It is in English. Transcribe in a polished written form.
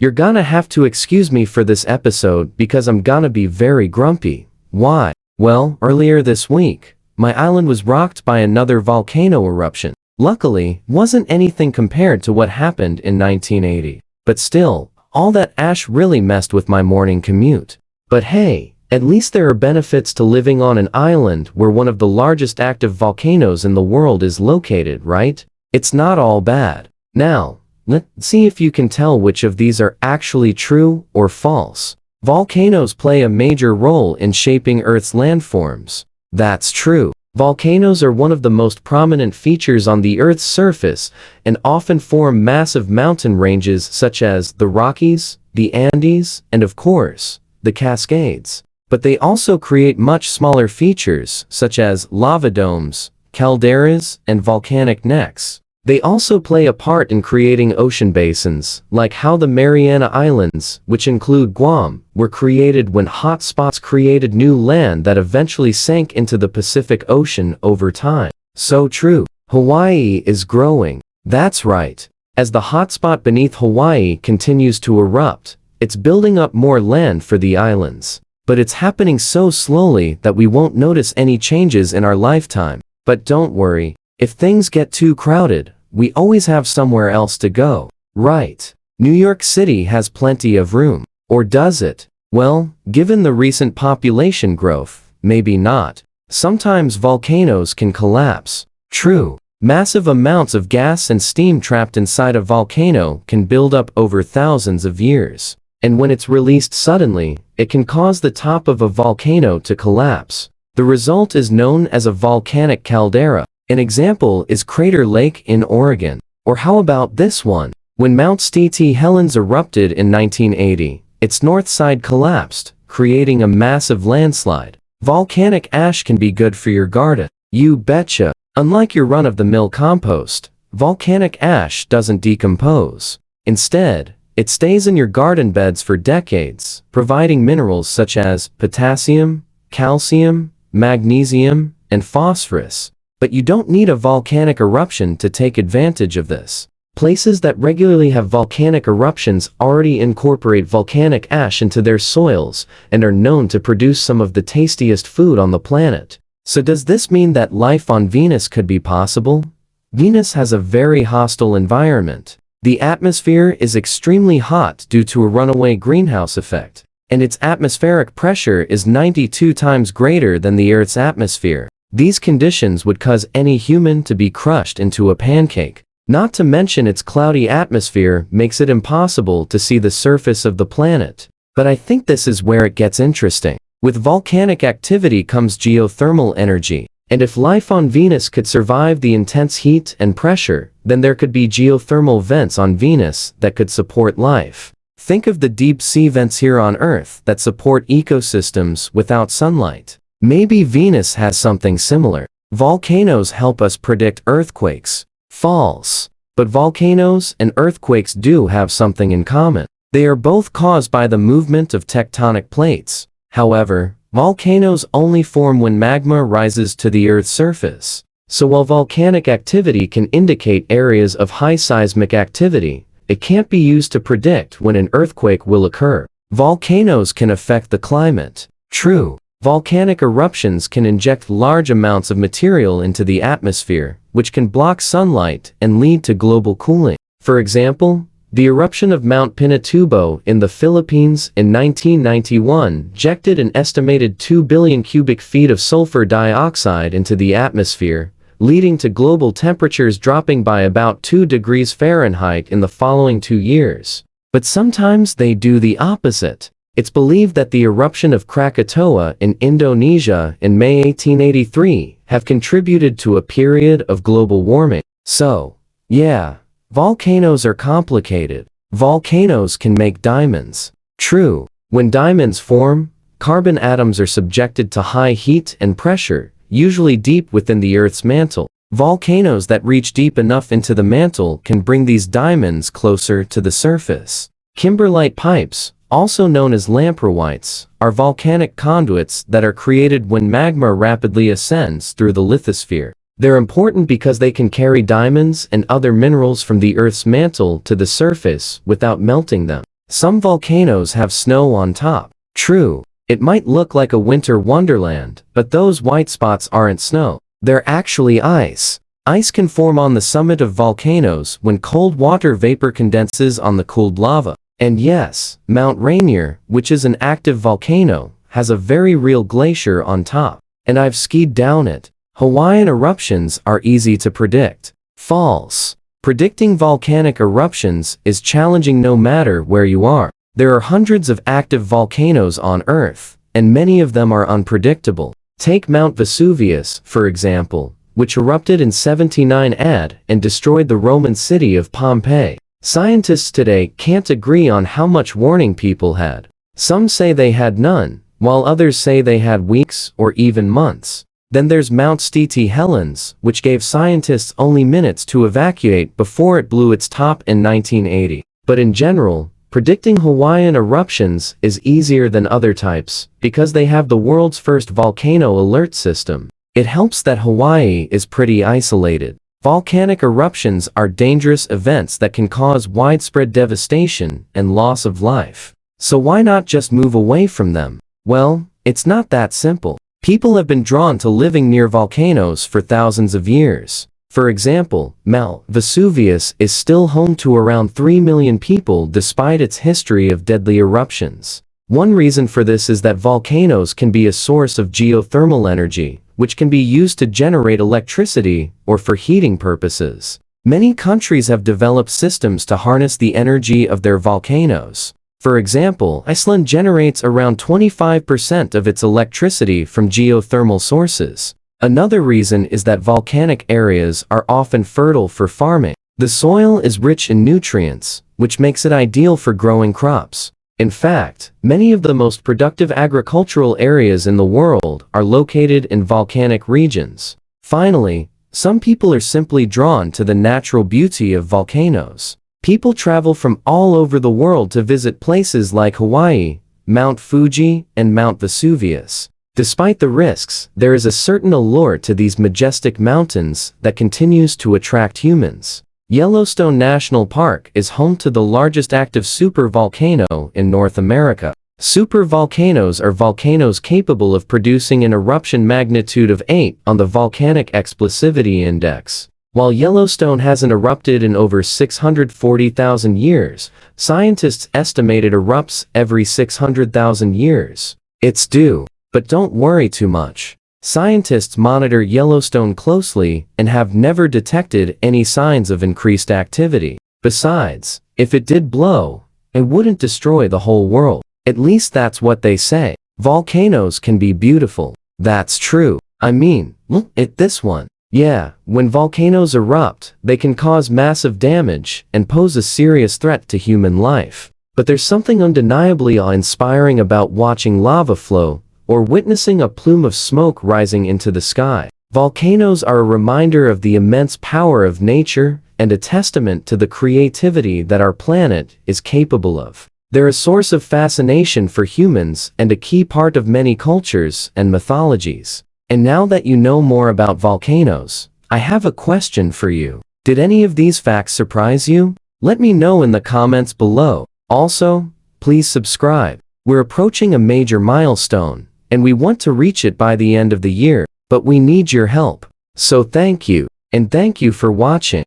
You're gonna have to excuse me for this episode because I'm gonna be very grumpy. Why? Well, earlier this week, my island was rocked by another volcano eruption. Luckily, wasn't anything compared to what happened in 1980. But still, all that ash really messed with my morning commute. But hey, at least there are benefits to living on an island where one of the largest active volcanoes in the world is located, right? It's not all bad. Now, let's see if you can tell which of these are actually true or false. Volcanoes play a major role in shaping Earth's landforms. That's true. Volcanoes are one of the most prominent features on the Earth's surface and often form massive mountain ranges such as the Rockies, the Andes, and of course, the Cascades. But they also create much smaller features such as lava domes, calderas, and volcanic necks. They also play a part in creating ocean basins, like how the Mariana Islands, which include Guam, were created when hot spots created new land that eventually sank into the Pacific Ocean over time. So true. Hawaii is growing. That's right. As the hotspot beneath Hawaii continues to erupt, it's building up more land for the islands. But it's happening so slowly that we won't notice any changes in our lifetime. But don't worry. If things get too crowded, we always have somewhere else to go. Right. New York City has plenty of room. Or does it? Well, given the recent population growth, maybe not. Sometimes volcanoes can collapse. True. Massive amounts of gas and steam trapped inside a volcano can build up over thousands of years. And when it's released suddenly, it can cause the top of a volcano to collapse. The result is known as a volcanic caldera. An example is Crater Lake in Oregon. Or how about this one? When Mount St. Helens erupted in 1980, its north side collapsed, creating a massive landslide. Volcanic ash can be good for your garden. You betcha. Unlike your run-of-the-mill compost, volcanic ash doesn't decompose. Instead, it stays in your garden beds for decades, providing minerals such as potassium, calcium, magnesium, and phosphorus. But you don't need a volcanic eruption to take advantage of this. Places that regularly have volcanic eruptions already incorporate volcanic ash into their soils and are known to produce some of the tastiest food on the planet. So does this mean that life on Venus could be possible? Venus has a very hostile environment. The atmosphere is extremely hot due to a runaway greenhouse effect, and its atmospheric pressure is 92 times greater than the Earth's atmosphere. These conditions would cause any human to be crushed into a pancake. Not to mention its cloudy atmosphere makes it impossible to see the surface of the planet. But I think this is where it gets interesting. With volcanic activity comes geothermal energy. And if life on Venus could survive the intense heat and pressure, then there could be geothermal vents on Venus that could support life. Think of the deep sea vents here on Earth that support ecosystems without sunlight. Maybe Venus has something similar. Volcanoes help us predict earthquakes. False. But volcanoes and earthquakes do have something in common. They are both caused by the movement of tectonic plates. However, volcanoes only form when magma rises to the Earth's surface. So while volcanic activity can indicate areas of high seismic activity, it can't be used to predict when an earthquake will occur. Volcanoes can affect the climate. True. Volcanic eruptions can inject large amounts of material into the atmosphere, which can block sunlight and lead to global cooling. For example, the eruption of Mount Pinatubo in the Philippines in 1991 injected an estimated 2 billion cubic feet of sulfur dioxide into the atmosphere, leading to global temperatures dropping by about 2 degrees Fahrenheit in the following 2 years. But sometimes they do the opposite. It's believed that the eruption of Krakatoa in Indonesia in May 1883 have contributed to a period of global warming. So, yeah, volcanoes are complicated. Volcanoes can make diamonds. True. When diamonds form, carbon atoms are subjected to high heat and pressure, usually deep within the Earth's mantle. Volcanoes that reach deep enough into the mantle can bring these diamonds closer to the surface. Kimberlite pipes, also known as lamproites, are volcanic conduits that are created when magma rapidly ascends through the lithosphere. They're important because they can carry diamonds and other minerals from the Earth's mantle to the surface without melting them. Some volcanoes have snow on top. True, it might look like a winter wonderland, but those white spots aren't snow. They're actually ice. Ice can form on the summit of volcanoes when cold water vapor condenses on the cooled lava. And yes, Mount Rainier, which is an active volcano, has a very real glacier on top. And I've skied down it. Hawaiian eruptions are easy to predict. False. Predicting volcanic eruptions is challenging no matter where you are. There are hundreds of active volcanoes on Earth, and many of them are unpredictable. Take Mount Vesuvius, for example, which erupted in 79 AD and destroyed the Roman city of Pompeii. Scientists today can't agree on how much warning people had. Some say they had none, while others say they had weeks or even months. Then there's Mount Helens, which gave scientists only minutes to evacuate before it blew its top in 1980. But in general, predicting Hawaiian eruptions is easier than other types because they have the world's first volcano alert system. It helps that Hawaii is pretty isolated. Volcanic eruptions are dangerous events that can cause widespread devastation and loss of life. So why not just move away from them? Well, it's not that simple. People have been drawn to living near volcanoes for thousands of years. For example, Mount Vesuvius is still home to around 3 million people despite its history of deadly eruptions. One reason for this is that volcanoes can be a source of geothermal energy, which can be used to generate electricity or for heating purposes. Many countries have developed systems to harness the energy of their volcanoes. For example, Iceland generates around 25% of its electricity from geothermal sources. Another reason is that volcanic areas are often fertile for farming. The soil is rich in nutrients, which makes it ideal for growing crops. In fact, many of the most productive agricultural areas in the world are located in volcanic regions. Finally, some people are simply drawn to the natural beauty of volcanoes. People travel from all over the world to visit places like Hawaii, Mount Fuji, and Mount Vesuvius. Despite the risks, there is a certain allure to these majestic mountains that continues to attract humans. Yellowstone National Park is home to the largest active supervolcano in North America. Supervolcanoes are volcanoes capable of producing an eruption magnitude of 8 on the Volcanic Explosivity Index. While Yellowstone hasn't erupted in over 640,000 years, scientists estimate it erupts every 600,000 years. It's due. But don't worry too much. Scientists monitor Yellowstone closely and have never detected any signs of increased activity. Besides, if it did blow, it wouldn't destroy the whole world. At least that's what they say. Volcanoes can be beautiful. That's true. I mean, look at this one. Yeah, when volcanoes erupt, they can cause massive damage and pose a serious threat to human life. But there's something undeniably awe-inspiring about watching lava flow or witnessing a plume of smoke rising into the sky. Volcanoes are a reminder of the immense power of nature and a testament to the creativity that our planet is capable of. They're a source of fascination for humans and a key part of many cultures and mythologies. And now that you know more about volcanoes, I have a question for you. Did any of these facts surprise you? Let me know in the comments below. Also, please subscribe. We're approaching a major milestone, and we want to reach it by the end of the year, but we need your help. So thank you, and thank you for watching.